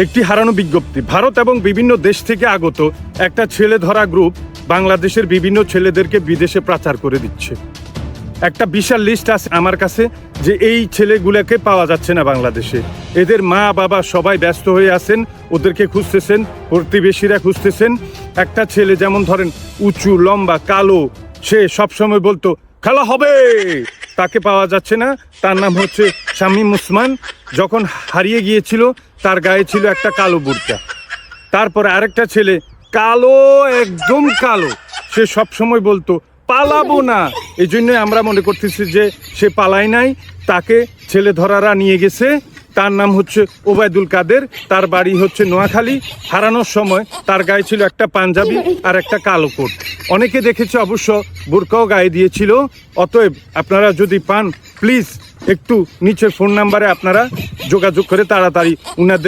একটি হারানো বিজ্ঞপ্তি। ভারত এবং বিভিন্ন দেশ থেকে আগত একটা ছেলে ধরা গ্রুপ বাংলাদেশের বিভিন্ন ছেলেদেরকে বিদেশে পাচার করে দিচ্ছে। একটা বিশাল লিস্ট আছে আমার কাছে যে এই ছেলেগুলোকে পাওয়া যাচ্ছে না বাংলাদেশে। এদের মা বাবা সবাই ব্যস্ত হয়ে আছেন, ওদেরকে খুঁজতেছেন, প্রতিবেশীরা খুঁজতেছেন। একটা ছেলে যেমন ধরেন উঁচু লম্বা কালো, সে সবসময় বলতো খেলা হবে, তাকে পাওয়া যাচ্ছে না। তার নাম হচ্ছে শামীম উসমান। যখন হারিয়ে গিয়েছিল তার গায়ে ছিল একটা কালো বুরকা। তারপরে আরেকটা ছেলে কালো, একদম কালো, সে সবসময় বলতো পালাবো না। এই জন্য আমরা মনে করতেছি যে সে পালায় নাই, তাকে ছেলে ধরারা নিয়ে গেছে। তার নাম হচ্ছে ওবায়দুল কাদের, তার বাড়ি হচ্ছে নোয়াখালী। হারানোর সময় তার গায়ে ছিল একটা পাঞ্জাবি আর একটা কালো কোট। অনেকে দেখেছে অবশ্য বোরকাও গায়ে দিয়েছিল। অতএব আপনারা যদি পান প্লিজ একটু নিচের ফোন নাম্বারে আপনারা যোগাযোগ করে তাড়াতাড়ি উনাদের